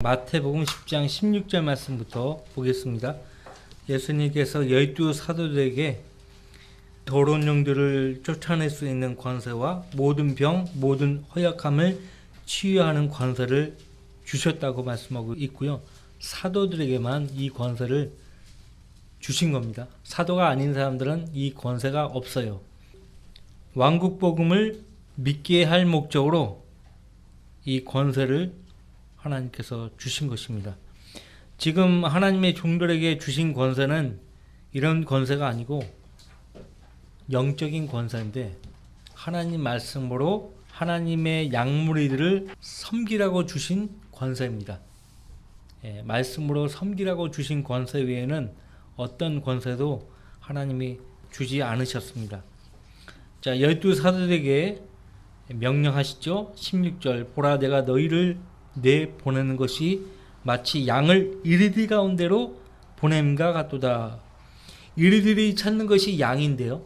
마태복음 10장 16절 말씀부터 보겠습니다. 예수님께서 12 사도들에게 더러운 영들을 쫓아낼 수 있는 권세와 모든 병, 모든 허약함을 치유하는 권세를 주셨다고 말씀하고 있고요. 사도들에게만 이 권세를 주신 겁니다. 사도가 아닌 사람들은 이 권세가 없어요. 왕국 복음을 믿게 할 목적으로 이 권세를 하나님께서 주신 것입니다. 지금 하나님의 종들에게 주신 권세는 이런 권세가 아니고 영적인 권세인데, 하나님 말씀으로 하나님의 양무리들을 섬기라고 주신 권세입니다. 말씀으로 섬기라고 주신 권세 외에는 어떤 권세도 하나님이 주지 않으셨습니다. 자, 12 사도들에게 명령하시죠. 16절, 보라 내가 너희를 보내는 것이 마치 양을 이리들 가운데로 보냄과 같도다. 이리들이 찾는 것이 양인데요,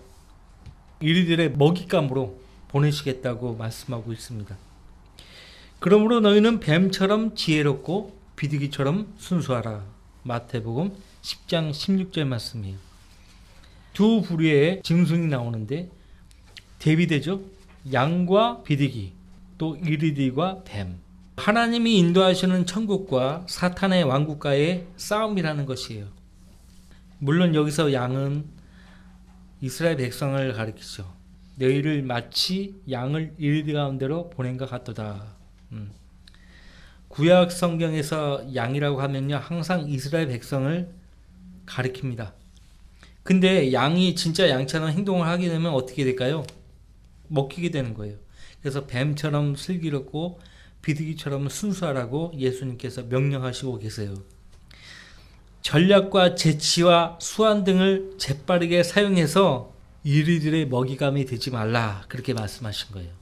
이리들의 먹잇감으로 보내시겠다고 말씀하고 있습니다. 그러므로 너희는 뱀처럼 지혜롭고 비둘기처럼 순수하라. 마태복음 10장 16절 말씀이에요. 두 부류의 짐승이 나오는데 대비되죠. 양과 비둘기, 또 이리들과 뱀. 하나님이 인도하시는 천국과 사탄의 왕국과의 싸움이라는 것이에요. 물론 여기서 양은 이스라엘 백성을 가리키죠. 너희를 마치 양을 이리들 가운데로 보낸것 같도다. 구약 성경에서 양이라고 하면요, 항상 이스라엘 백성을 가리킵니다. 근데 양이 진짜 양처럼 행동을 하게 되면 어떻게 될까요? 먹히게 되는 거예요. 그래서 뱀처럼 슬기롭고 비둘기처럼 순수하라고 예수님께서 명령하시고 계세요. 전략과 재치와 수완 등을 재빠르게 사용해서 이리들의 먹이감이 되지 말라, 그렇게 말씀하신 거예요.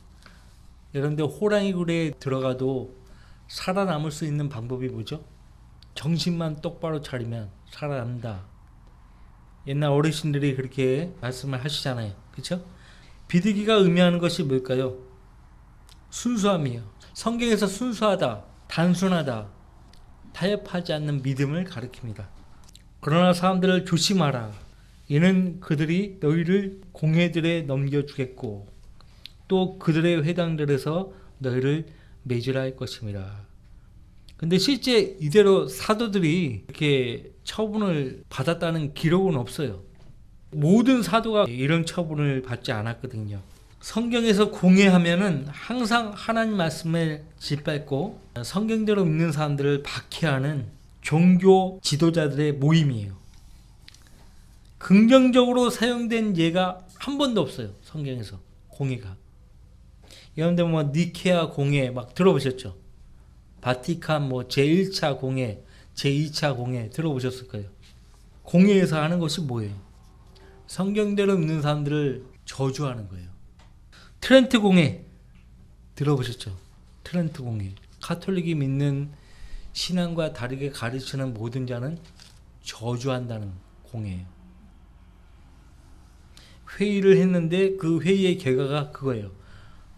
여러분들, 호랑이 굴에 들어가도 살아남을 수 있는 방법이 뭐죠? 정신만 똑바로 차리면 살아남는다. 옛날 어르신들이 그렇게 말씀을 하시잖아요. 그렇죠? 비둘기가 의미하는 것이 뭘까요? 순수함이에요. 성경에서 순수하다, 단순하다, 타협하지 않는 믿음을 가리킵니다. 그러나 사람들을 조심하라. 이는 그들이 너희를 공회들에 넘겨주겠고 또 그들의 회당들에서 너희를 매질할 것입니다. 근데 실제 이대로 사도들이 이렇게 처분을 받았다는 기록은 없어요. 모든 사도가 이런 처분을 받지 않았거든요. 성경에서 공회하면은 항상 하나님 말씀을 짓밟고 성경대로 믿는 사람들을 박해하는 종교 지도자들의 모임이에요. 긍정적으로 사용된 예가 한 번도 없어요. 성경에서 공회가. 여러분들 뭐 니케아 공회 막 들어보셨죠? 바티칸 뭐 제1차 공회, 제2차 공회 들어보셨을 거예요. 공회에서 하는 것이 뭐예요? 성경대로 믿는 사람들을 저주하는 거예요. 트렌트 공회 들어보셨죠? 트렌트 공회. 가톨릭이 믿는 신앙과 다르게 가르치는 모든 자는 저주한다는 공회예요. 회의를 했는데 그 회의의 결과가 그거예요.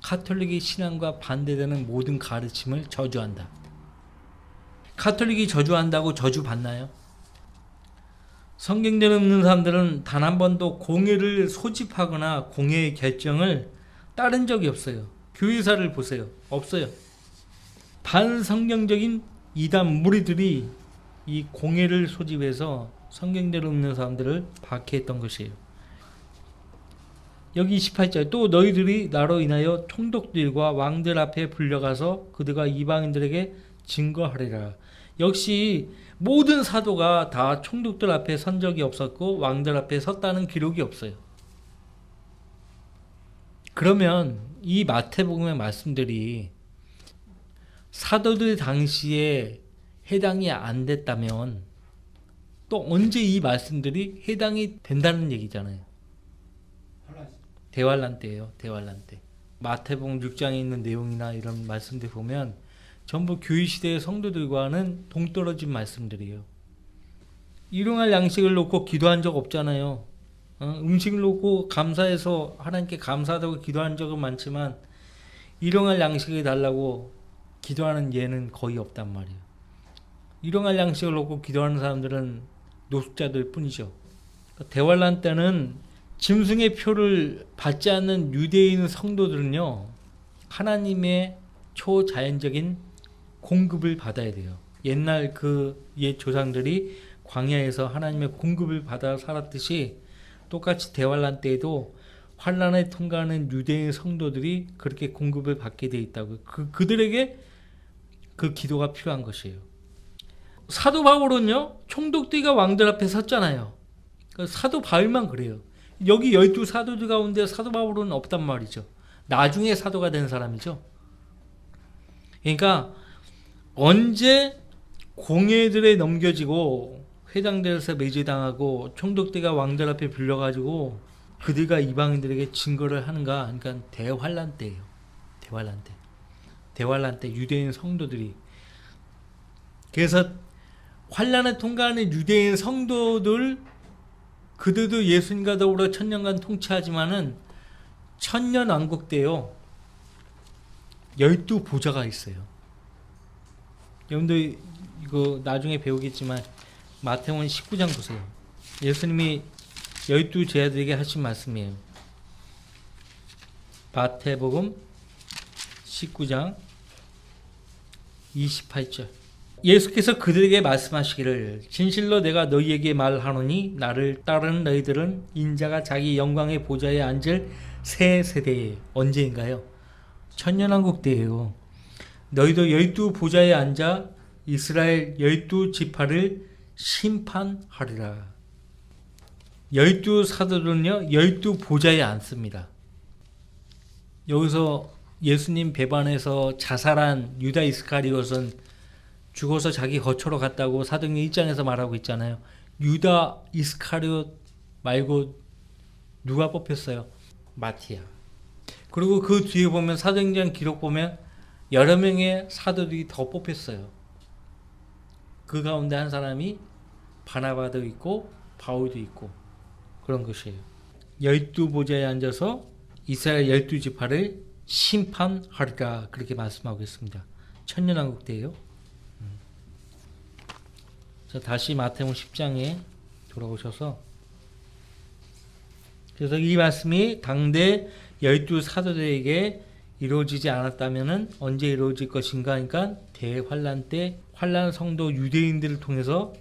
가톨릭이 신앙과 반대되는 모든 가르침을 저주한다. 가톨릭이 저주한다고 저주받나요? 성경대로 믿는 사람들은 단 한 번도 공회를 소집하거나 공회의 결정을 따른 적이 없어요. 교회사를 보세요. 없어요. 반성경적인 이단 무리들이 이 공회를 소집해서 성경대로 믿는 사람들을 박해했던 것이에요. 여기 28절, 또 너희들이 나로 인하여 총독들과 왕들 앞에 불려가서 그들과 이방인들에게 증거하리라. 역시 모든 사도가 다 총독들 앞에 선 적이 없었고 왕들 앞에 섰다는 기록이 없어요. 그러면 이 마태복음의 말씀들이 사도들 당시에 해당이 안 됐다면 또 언제 이 말씀들이 해당이 된다는 얘기잖아요. 대환란 때예요. 대환란 때. 마태복음 6장에 있는 내용이나 이런 말씀들 보면 전부 교회 시대의 성도들과는 동떨어진 말씀들이에요. 일용할 양식을 놓고 기도한 적 없잖아요. 음식을 놓고 감사해서 하나님께 감사하다고 기도한 적은 많지만 일용할 양식을 달라고 기도하는 예는 거의 없단 말이에요. 일용할 양식을 얻고 기도하는 사람들은 노숙자들 뿐이죠. 대환란 때는 짐승의 표를 받지 않는 유대인 성도들은요, 하나님의 초자연적인 공급을 받아야 돼요. 옛날 그 옛 조상들이 광야에서 하나님의 공급을 받아 살았듯이 똑같이 대환란 때에도 환란을 통과하는 유대인 성도들이 그렇게 공급을 받게 돼 있다고. 그들에게 그 기도가 필요한 것이에요. 사도 바울은요, 총독들과 왕들 앞에 섰잖아요. 사도 바울만 그래요. 여기 12사도들 가운데 사도 바울은 없단 말이죠. 나중에 사도가 된 사람이죠. 그러니까 언제 공회들에 넘겨지고 회당들에서 매제당하고 총독들과 왕들 앞에 불려가지고 그들과 이방인들에게 증거를 하는가? 그러니까 대환란 때예요. 대환란 때. 대환란 때 유대인 성도들이. 그래서 환란을 통과하는 유대인 성도들, 그들도 예수님과 더불어 천년간 통치하지만은 천년왕국 때요, 12보좌가 있어요. 여러분들 이거 나중에 배우겠지만 마태복음 19장 보세요. 예수님이 12제자들에게 하신 말씀이에요. 마태복음 19장 28절. 예수께서 그들에게 말씀하시기를 진실로 내가 너희에게 말하노니 나를 따르는 너희들은 인자가 자기 영광의 보좌에 앉을 새 세대에, 언제인가요? 천년왕국 때예요. 너희도 12보좌에 앉아 이스라엘 12지파를 심판하리라. 12사도들은요 12보좌에 앉습니다. 여기서 예수님 배반해서 자살한 유다 이스카리옷은 죽어서 자기 거처로 갔다고 사도행전 1장에서 말하고 있잖아요. 유다 이스카리옷 말고 누가 뽑혔어요? 마티아. 그리고 그 뒤에 보면 사도행전 기록 보면 여러 명의 사도들이 더 뽑혔어요. 그 가운데 한 사람이 바나바도 있고 바울도 있고 그런 것이에요. 12보좌에 앉아서 이스라엘 12지파를 심판하리라, 그렇게 말씀하고 있습니다. 천년왕국 때예요. 자, 다시 마태복음 10장에 돌아오셔서, 그래서 이 말씀이 당대 12사도들에게 이루어지지 않았다면 언제 이루어질 것인가? 그러니까 대환란 때 환란 성도 유대인들을 통해서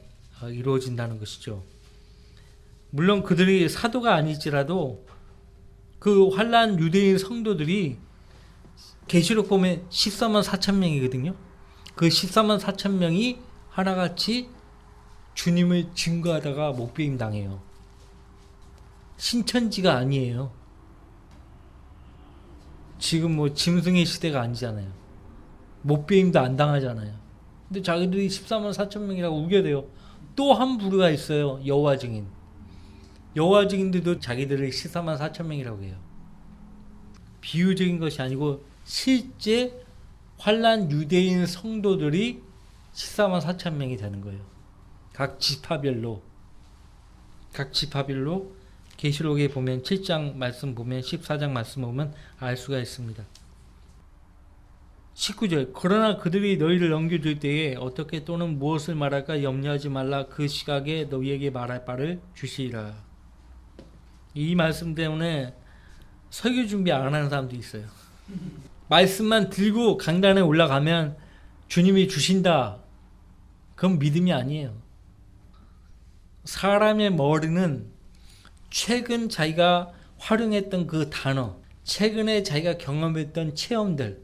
이루어진다는 것이죠. 물론 그들이 사도가 아닐지라도 그 환란 유대인 성도들이 계시록 보면 14만 4천 명이거든요. 그 14만 4천 명이 하나같이 주님을 증거하다가 목배임 당해요. 신천지가 아니에요. 지금 뭐 짐승의 시대가 아니잖아요. 목배임도 안 당하잖아요. 근데 자기들이 14만 4천 명이라고 우겨대요. 또 한 부류가 있어요. 여호와 증인. 여호와 증인들도 자기들을 14만 4천 명이라고 해요. 비유적인 것이 아니고 실제 환란 유대인 성도들이 14만 4천 명이 되는 거예요. 각 지파별로 계시록에 보면 7장 말씀 보면 14장 말씀 보면 알 수가 있습니다. 19절. 그러나 그들이 너희를 넘겨줄 때에 어떻게 또는 무엇을 말할까 염려하지 말라. 그 시각에 너희에게 말할 바를 주시리라. 이 말씀 때문에 설교 준비 안 하는 사람도 있어요. 말씀만 들고 강단에 올라가면 주님이 주신다. 그건 믿음이 아니에요. 사람의 머리는 최근 자기가 활용했던 그 단어, 최근에 자기가 경험했던 체험들,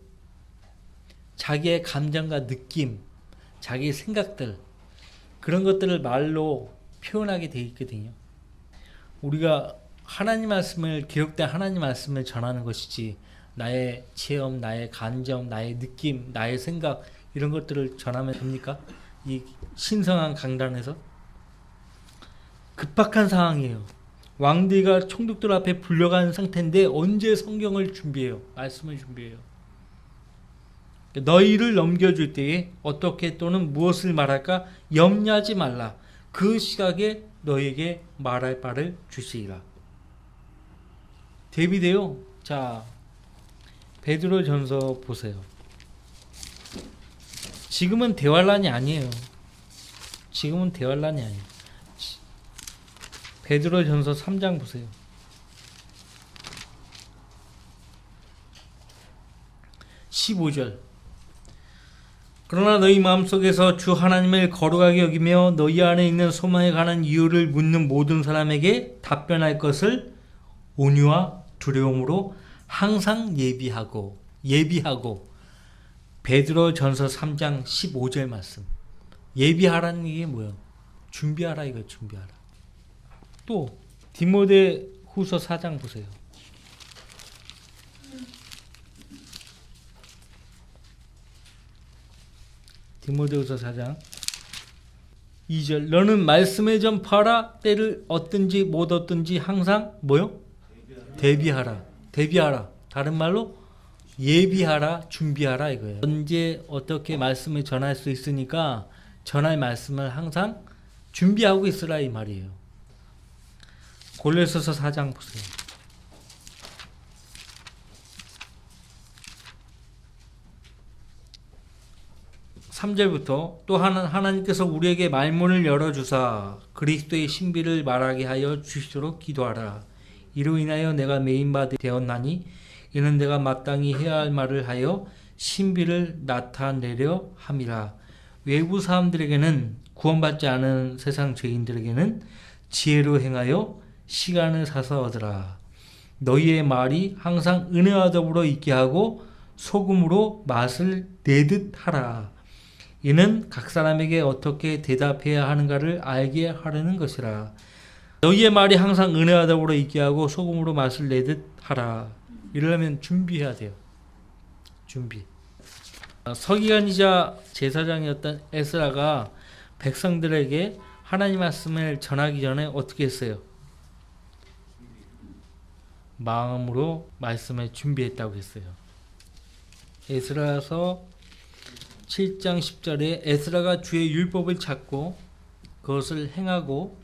자기의 감정과 느낌, 자기의 생각들, 그런 것들을 말로 표현하게 돼 있거든요. 우리가 하나님 말씀을, 기록된 하나님 말씀을 전하는 것이지 나의 체험, 나의 감정, 나의 느낌, 나의 생각, 이런 것들을 전하면 됩니까? 이 신성한 강단에서 급박한 상황이에요. 왕들과 총독들 앞에 불려간 상태인데 언제 성경을 준비해요? 말씀을 준비해요. 너희를 넘겨줄 때에 어떻게 또는 무엇을 말할까 염려하지 말라. 그 시각에 너희에게 말할 바를 주시리라. 대비돼요. 자, 베드로전서 보세요. 지금은 대환란이 아니에요. 지금은 대환란이 아니에요. 베드로전서 3장 보세요. 15절. 그러나 너희 마음속에서 주 하나님을 거룩하게 여기며 너희 안에 있는 소망에 관한 이유를 묻는 모든 사람에게 답변할 것을 온유와 두려움으로 항상 예비하고. 베드로전서 3장 15절 말씀. 예비하라는 게 뭐예요? 준비하라 이거 준비하라. 또 디모데후서 4장 보세요. 디모데후서 4장 2절. 너는 말씀에 전파하라. 때를 얻든지 못 얻든지 항상 뭐요? 대비하라. 다른 말로 예비하라, 준비하라 이거예요. 언제 어떻게 말씀을 전할 수 있으니까 전할 말씀을 항상 준비하고 있으라 이 말이에요. 골로새서 4장 보세요. 3절부터 또 하나님께서 우리에게 말문을 열어주사 그리스도의 신비를 말하게 하여 주시도록 기도하라. 이로 인하여 내가 메인바 되었나니 이는 내가 마땅히 해야 할 말을 하여 신비를 나타내려 함이라. 외부 사람들에게는 구원받지 않은 세상 죄인들에게는 지혜로 행하여 시간을 사서 얻으라. 너희의 말이 항상 은혜와 더불어 있게 하고 소금으로 맛을 내듯 하라. 이는 각 사람에게 어떻게 대답해야 하는가를 알게 하려는 것이라. 너희의 말이 항상 은혜와 더불어 있게 하고 소금으로 맛을 내듯 하라. 이러려면 준비해야 돼요. 준비. 서기관이자 제사장이었던 에스라가 백성들에게 하나님 말씀을 전하기 전에 어떻게 했어요? 마음으로 말씀을 준비했다고 했어요. 에스라서 7장 10절에 에스라가 주의 율법을 찾고 그것을 행하고,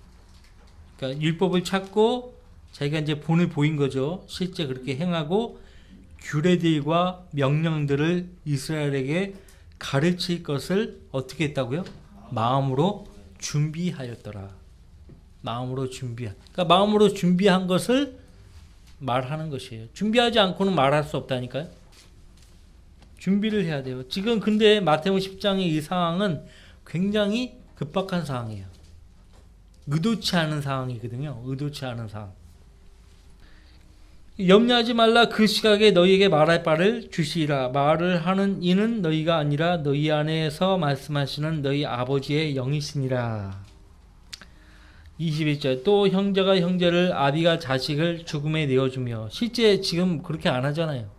그러니까 율법을 찾고 자기가 이제 본을 보인 거죠. 실제 그렇게 행하고 규례들과 명령들을 이스라엘에게 가르칠 것을 어떻게 했다고요? 마음으로 준비하였더라. 마음으로 그러니까 마음으로 준비한 것을 말하는 것이에요. 준비하지 않고는 말할 수 없다니까요. 준비를 해야 돼요. 지금 근데 마태복음 10장의 이 상황은 굉장히 급박한 상황이에요. 의도치 않은 상황이거든요. 의도치 않은 상황. 염려하지 말라. 그 시각에 너희에게 말할 바를 주시리라. 말을 하는 이는 너희가 아니라 너희 안에서 말씀하시는 너희 아버지의 영이시니라. 21절. 또 형제가 형제를 아비가 자식을 죽음에 내어주며. 실제 지금 그렇게 안 하잖아요.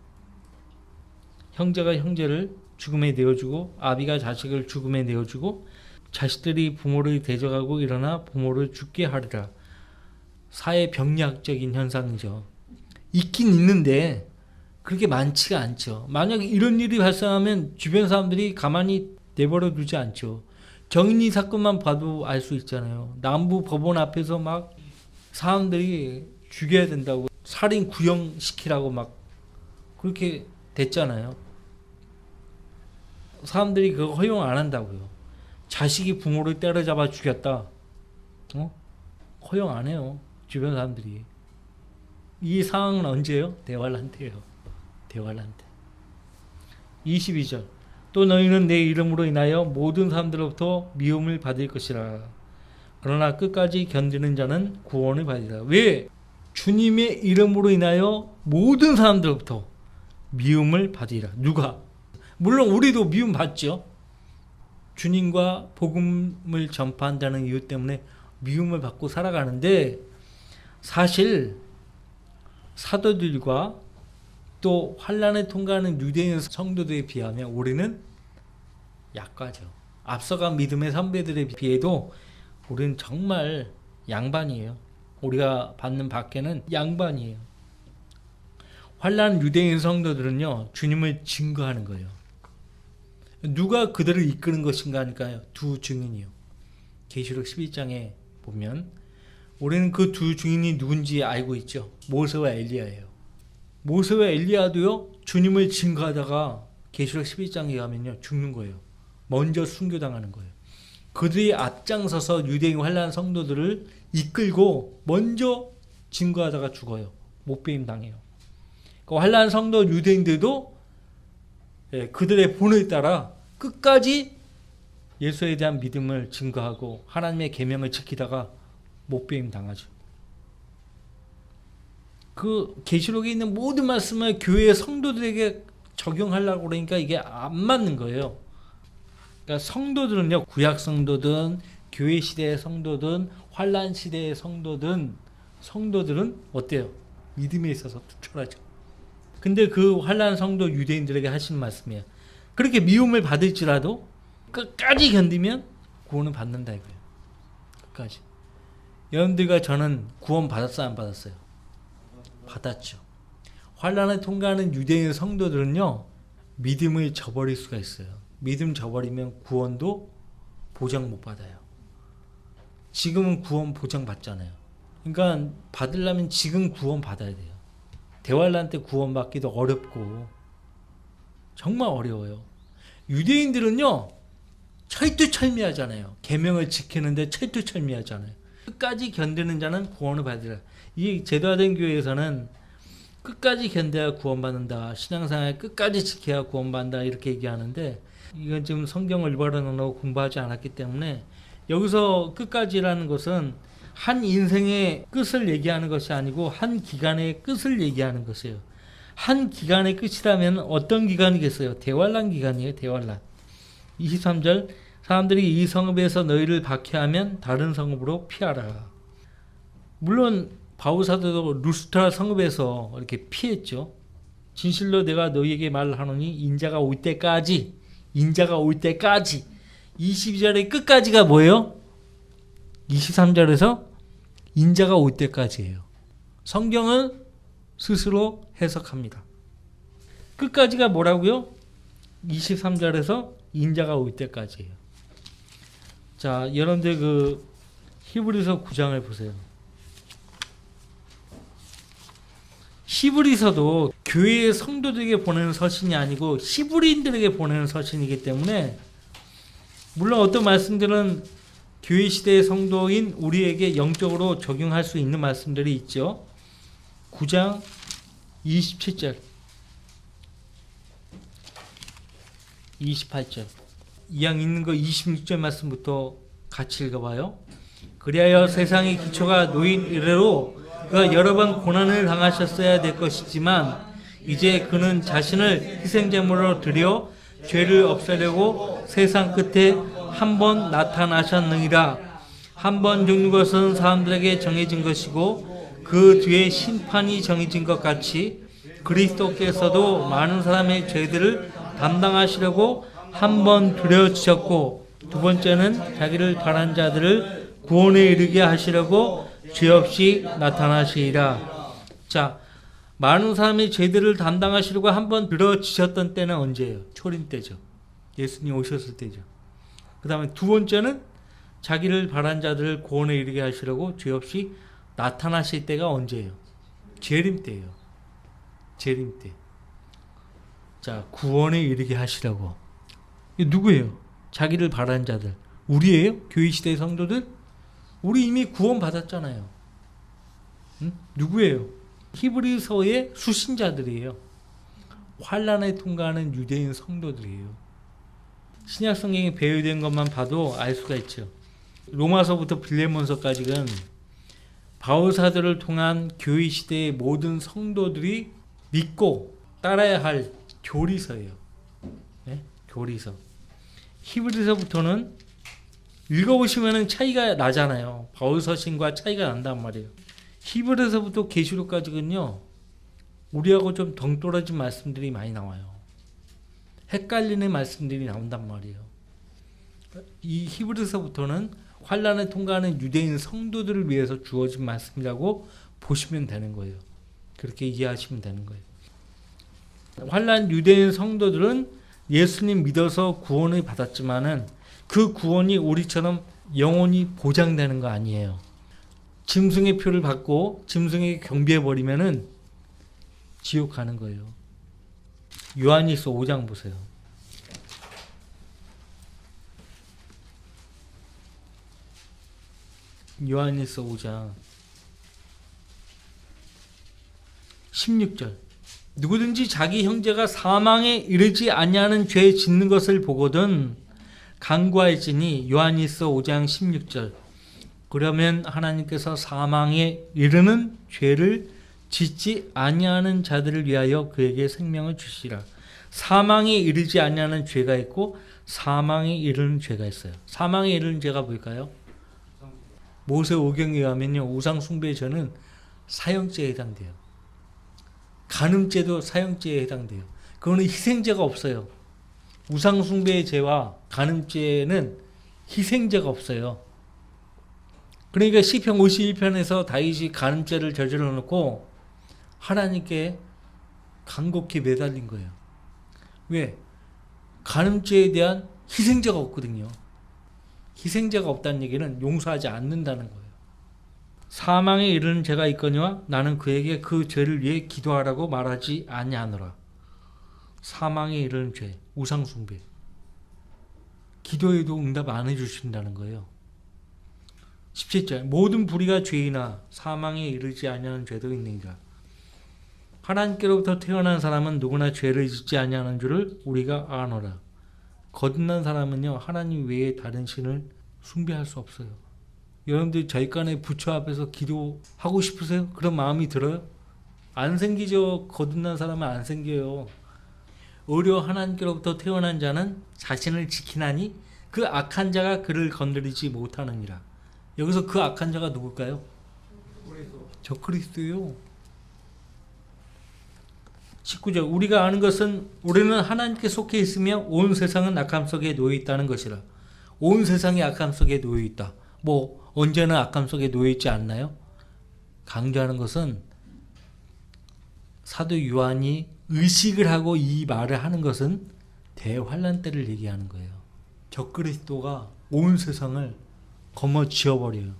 형제가 형제를 죽음에 내어주고 아비가 자식을 죽음에 내어주고 자식들이 부모를 대적하고 일어나 부모를 죽게 하리라. 사회 병리학적인 현상이죠. 있긴 있는데 그렇게 많지가 않죠. 만약에 이런 일이 발생하면 주변 사람들이 가만히 내버려 두지 않죠. 정인이 사건만 봐도 알 수 있잖아요. 남부 법원 앞에서 막 사람들이 죽여야 된다고 살인 구형시키라고 막 그렇게 됐잖아요. 사람들이 그거 허용 안 한다고요. 자식이 부모를 때려잡아 죽였다. 허용 안 해요. 주변 사람들이. 이 상황은 언제요? 대환란 때예요. 대환란 때. 22절. 또 너희는 내 이름으로 인하여 모든 사람들로부터 미움을 받을 것이라. 그러나 끝까지 견디는 자는 구원을 받으리라. 왜? 주님의 이름으로 인하여 모든 사람들로부터 미움을 받으리라. 누가? 물론 우리도 미움 받죠. 주님과 복음을 전파한다는 이유 때문에 미움을 받고 살아가는데 사실 사도들과 또 환난을 통과하는 유대인 성도들에 비하면 우리는 약하죠. 앞서간 믿음의 선배들에 비해도 우리는 정말 양반이에요. 우리가 받는 박해는 양반이에요. 환난 유대인 성도들은요, 주님을 증거하는 거예요. 누가 그들을 이끄는 것인가 하니까요, 두 증인이요. 계시록 11장에 보면 우리는 그 두 증인이 누군지 알고 있죠. 모세와 엘리야예요. 모세와 엘리야도요, 주님을 증거하다가 계시록 11장에 가면요, 죽는 거예요. 먼저 순교당하는 거예요. 그들이 앞장서서 유대인 환난 성도들을 이끌고 먼저 증거하다가 죽어요. 못배임 당해요. 그 환난 성도 유대인들도 그들의 본을 따라 끝까지 예수에 대한 믿음을 증거하고 하나님의 계명을 지키다가 못배임 당하죠. 그 계시록에 있는 모든 말씀을 교회 성도들에게 적용하려고 그러니까 이게 안 맞는 거예요. 그러니까 성도들은요, 구약 성도든 교회 시대의 성도든 환난 시대의 성도들은 어때요? 믿음에 있어서 투철하죠. 근데 그 환난 성도 유대인들에게 하신 말씀이에요. 그렇게 미움을 받을지라도 끝까지 견디면 구원을 받는다 이거예요. 끝까지. 여러분들과 저는 구원 받았어요, 안 받았어요? 받았죠. 환난을 통과하는 유대인 성도들은요, 믿음을 저버릴 수가 있어요. 믿음 저버리면 구원도 보장 못 받아요. 지금은 구원 보장 받잖아요. 그러니까 받으려면 지금 구원 받아야 돼요. 대환란 때 구원 받기도 어렵고 정말 어려워요. 유대인들은요, 철두철미하잖아요. 계명을 지키는데 철두철미하잖아요. 끝까지 견디는 자는 구원을 받으라. 이 제도화된 교회에서는 끝까지 견뎌야 구원받는다. 신앙생활 끝까지 지켜야 구원받는다. 이렇게 얘기하는데 이건 지금 성경을 일바로 공부하지 않았기 때문에 여기서 끝까지라는 것은 한 인생의 끝을 얘기하는 것이 아니고 한 기간의 끝을 얘기하는 것이에요. 한 기간의 끝이라면 어떤 기간이겠어요? 대환란 기간이에요. 대환란. 23절 사람들이 이 성읍에서 너희를 박해하면 다른 성읍으로 피하라. 물론 바울 사도도 루스트라 성읍에서 이렇게 피했죠. 진실로 내가 너희에게 말하노니 인자가 올 때까지 22절의 끝까지가 뭐예요? 23절에서 인자가 올 때까지예요. 성경은 스스로 해석합니다. 끝까지가 뭐라고요? 23절에서 인자가 올 때까지예요. 자, 여러분들 그 히브리서 9장을 보세요. 히브리서도 교회의 성도들에게 보내는 서신이 아니고 히브리인들에게 보내는 서신이기 때문에 물론 어떤 말씀들은 교회 시대의 성도인 우리에게 영적으로 적용할 수 있는 말씀들이 있죠. 9장 27절 28절 이왕 있는 거 26절 말씀부터 같이 읽어봐요. 그리하여 세상의 기초가 놓인 이래로 그가 여러 번 고난을 당하셨어야 될 것이지만 이제 그는 자신을 희생제물로 드려 죄를 없애려고 세상 끝에 한 번 나타나셨느니라. 한 번 죽는 것은 사람들에게 정해진 것이고 그 뒤에 심판이 정해진 것 같이 그리스도께서도 많은 사람의 죄들을 담당하시려고 한 번 드려주셨고 두 번째는 자기를 바란 자들을 구원에 이르게 하시려고 죄 없이 나타나시리라. 자, 많은 사람의 죄들을 담당하시려고 한 번 들어주셨던 때는 언제예요? 초림 때죠. 예수님 오셨을 때죠. 그 다음에 두 번째는 자기를 바란 자들을 구원에 이르게 하시려고 죄 없이 나타나실 때가 언제예요? 재림 때예요. 재림 때. 자, 구원에 이르게 하시려고. 이게 누구예요? 자기를 바란 자들. 우리예요? 교회 시대의 성도들? 우리 이미 구원 받았잖아요. 응? 누구예요? 히브리서의 수신자들이에요. 환난을 통과하는 유대인 성도들이에요. 신약 성경에 배열된 것만 봐도 알 수가 있죠. 로마서부터 빌레몬서까지는 바울 사도를 통한 교회 시대의 모든 성도들이 믿고 따라야 할 교리서예요. 네? 교리서. 히브리서부터는 읽어보시면 차이가 나잖아요. 바울 서신과 차이가 난단 말이에요. 히브리서부터 계시록까지는요, 우리하고 좀 동떨어진 말씀들이 많이 나와요. 헷갈리는 말씀들이 나온단 말이에요. 이 히브리서부터는 환난을 통과하는 유대인 성도들을 위해서 주어진 말씀이라고 보시면 되는 거예요. 그렇게 이해하시면 되는 거예요. 환난 유대인 성도들은 예수님 믿어서 구원을 받았지만은 그 구원이 우리처럼 영원히 보장되는 거 아니에요. 짐승의 표를 받고 짐승에게 경배해버리면은 지옥 가는 거예요. 요한일서 5장 보세요. 요한일서 5장 16절. 누구든지 자기 형제가 사망에 이르지 아니하는 죄 짓는 것을 보거든 간구할지니. 요한일서 5장 16절. 그러면 하나님께서 사망에 이르는 죄를 짓지 아니하는 자들을 위하여 그에게 생명을 주시라. 사망에 이르지 아니하는 죄가 있고 사망에 이르는 죄가 있어요. 사망에 이르는 죄가 뭘까요? 모세오경에 의하면요, 우상 숭배의 죄는 사형죄에 해당돼요. 간음죄도 사형죄에 해당돼요. 그거는 희생죄가 없어요. 우상 숭배의 죄와 간음죄는 희생죄가 없어요. 그러니까 시편 51편에서 다윗이 간음죄를 저질러 놓고 하나님께 간곡히 매달린 거예요. 왜? 간음죄에 대한 희생죄가 없거든요. 희생죄가 없다는 얘기는 용서하지 않는다는 거예요. 사망에 이르는 죄가 있거니와 나는 그에게 그 죄를 위해 기도하라고 말하지 아니하노라. 사망에 이르는 죄, 우상숭배. 기도해도 응답 안 해주신다는 거예요. 17절. 모든 불의가 죄이나 사망에 이르지 아니하는 죄도 있느니라. 하나님께로부터 태어난 사람은 누구나 죄를 짓지 아니하는 줄을 우리가 아노라. 거듭난 사람은요, 하나님 외에 다른 신을 숭배할 수 없어요. 여러분들 절간에 부처 앞에서 기도하고 싶으세요? 그런 마음이 들어요? 안 생기죠. 거듭난 사람은 안 생겨요. 오히려 하나님께로부터 태어난 자는 자신을 지키나니 그 악한 자가 그를 건드리지 못하느니라. 여기서 그 악한 자가 누굴까요? 저 그리스도예요. 19절. 우리가 아는 것은 우리는 하나님께 속해 있으며 온 세상은 악함 속에 놓여 있다는 것이라. 온 세상이 악함 속에 놓여 있다. 뭐 언제나 악함 속에 놓여 있지 않나요? 강조하는 것은 사도 요한이 의식을 하고 이 말을 하는 것은 대환란 때를 얘기하는 거예요. 적그리스도가 온 세상을 거머쥐어버려요.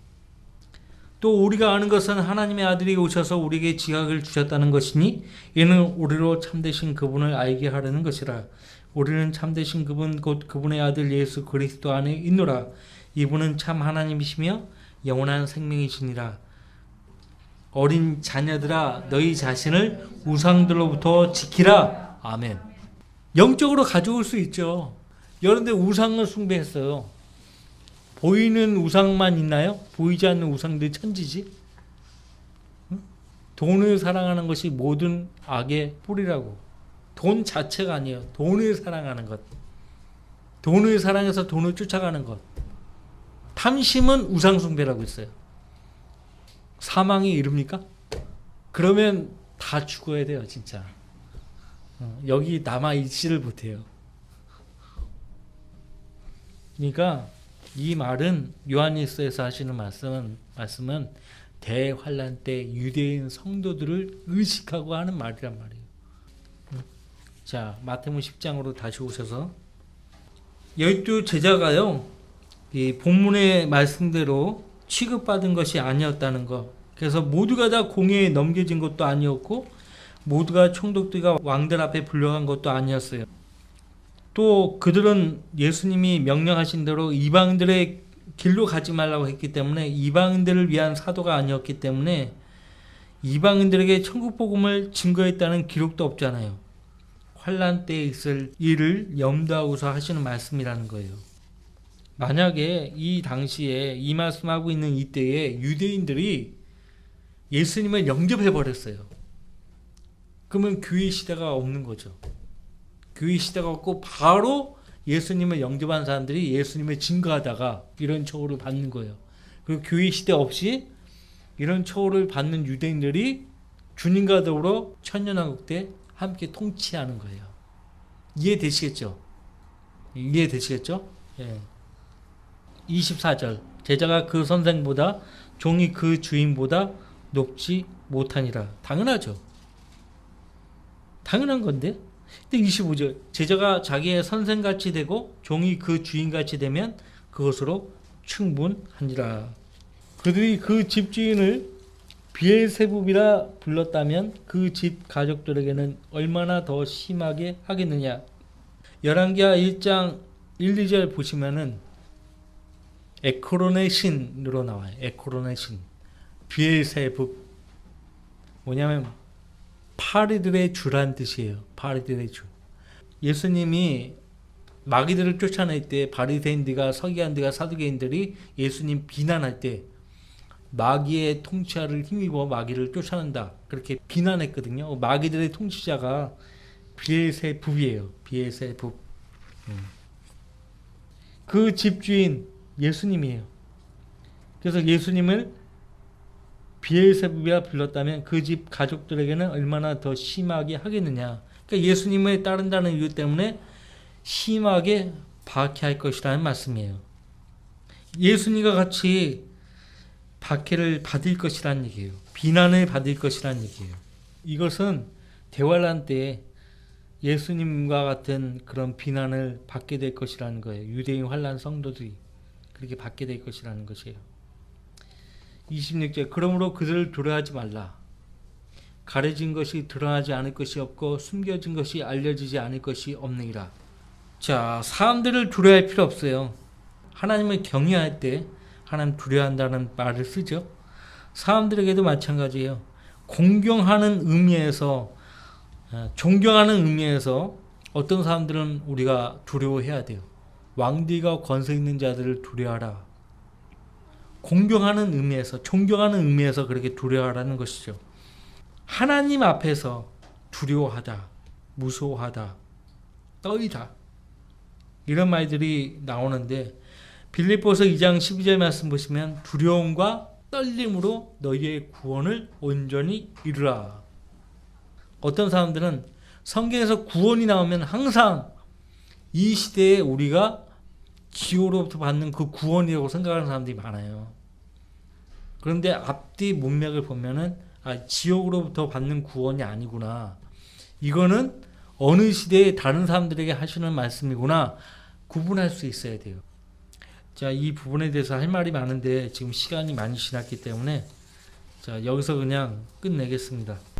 또 우리가 아는 것은 하나님의 아들이 오셔서 우리에게 지각을 주셨다는 것이니 이는 우리로 참되신 그분을 알게 하려는 것이라. 우리는 참되신 그분 곧 그분의 아들 예수 그리스도 안에 있노라. 이분은 참 하나님이시며 영원한 생명이시니라. 어린 자녀들아 너희 자신을 우상들로부터 지키라. 아멘. 영적으로 가져올 수 있죠. 여러분들 우상을 숭배했어요. 보이는 우상만 있나요? 보이지 않는 우상들이 천지지. 돈을 사랑하는 것이 모든 악의 뿌리라고. 돈 자체가 아니에요. 돈을 사랑하는 것. 돈을 사랑해서 돈을 쫓아가는 것. 탐심은 우상 숭배라고 했어요. 사망이 이릅니까? 그러면 다 죽어야 돼요, 진짜. 여기 남아있지를 못해요. 그러니까 이 말은 요한일서에서 하시는 말씀은 대환란 때 유대인 성도들을 의식하고 하는 말이란 말이에요. 자, 마태복음 10장으로 다시 오셔서 12 제자가요, 이 본문의 말씀대로 취급받은 것이 아니었다는 것. 그래서 모두가 다 공회에 넘겨진 것도 아니었고 모두가 총독들과 왕들 앞에 불려간 것도 아니었어요. 또 그들은 예수님이 명령하신 대로 이방인들의 길로 가지 말라고 했기 때문에 이방인들을 위한 사도가 아니었기 때문에 이방인들에게 천국 복음을 증거했다는 기록도 없잖아요. 환란 때에 있을 일을 염두하고서 하시는 말씀이라는 거예요. 만약에 이 당시에 이 말씀하고 있는 이때에 유대인들이 예수님을 영접해 버렸어요. 그러면 교회 시대가 없는 거죠. 교회 시대가 없고 바로 예수님을 영접한 사람들이 예수님을 증거하다가 이런 처우를 받는 거예요. 그리고 교회 시대 없이 이런 처우를 받는 유대인들이 주님과 더불어 천년왕국 때 함께 통치하는 거예요. 이해되시겠죠? 이해되시겠죠? 예. 24절. 제자가 그 선생보다 종이 그 주인보다 높지 못하니라. 당연하죠. 당연한 건데. 근데 25절. 제자가 자기의 선생같이 되고 종이 그 주인같이 되면 그것으로 충분하니라. 그들이 그 집주인을 비엘세붑이라 불렀다면 그 집 가족들에게는 얼마나 더 심하게 하겠느냐. 열왕기하 1장 1, 2절 보시면은 에크론의 신으로 나와요. 에크론의 신. 비엘세불. 뭐냐면 파리들의 주란 뜻이에요. 파리들의 주. 예수님이 마귀들을 쫓아낼 때 바리새인들과 서기관들과 사두개인들이 예수님 비난할 때 마귀의 통치자를 힘입어 마귀를 쫓아낸다. 그렇게 비난했거든요. 마귀들의 통치자가 비엘세불이에요. 비엘세불. 그 집주인 예수님이에요. 그래서 예수님을 비엘세불이라 불렀다면 그 집 가족들에게는 얼마나 더 심하게 하겠느냐. 그러니까 예수님을 따른다는 이유 때문에 심하게 박해할 것이라는 말씀이에요. 예수님과 같이 박해를 받을 것이라는 얘기예요. 비난을 받을 것이라는 얘기예요. 이것은 대환란 때 예수님과 같은 그런 비난을 받게 될 것이라는 거예요. 유대인 환란 성도들이 그렇게 받게 될 것이라는 것이에요. 26절 그러므로 그들을 두려워하지 말라. 가려진 것이 드러나지 않을 것이 없고 숨겨진 것이 알려지지 않을 것이 없느니라. 자, 사람들을 두려워할 필요 없어요. 하나님을 경외할 때 하나님 두려워한다는 말을 쓰죠. 사람들에게도 마찬가지예요. 공경하는 의미에서, 존경하는 의미에서 어떤 사람들은 우리가 두려워해야 돼요. 왕들과 권세 있는 자들을 두려워하라. 공경하는 의미에서, 존경하는 의미에서 그렇게 두려워하라는 것이죠. 하나님 앞에서 두려워하다, 무서워하다, 떨다 이런 말들이 나오는데 빌립보서 2장 12절 말씀 보시면 두려움과 떨림으로 너희의 구원을 온전히 이루라. 어떤 사람들은 성경에서 구원이 나오면 항상 이 시대에 우리가 지옥으로부터 받는 그 구원이라고 생각하는 사람들이 많아요. 그런데 앞뒤 문맥을 보면은 지옥으로부터 받는 구원이 아니구나. 이거는 어느 시대에 다른 사람들에게 하시는 말씀이구나. 구분할 수 있어야 돼요. 자, 이 부분에 대해서 할 말이 많은데 지금 시간이 많이 지났기 때문에 자, 여기서 그냥 끝내겠습니다.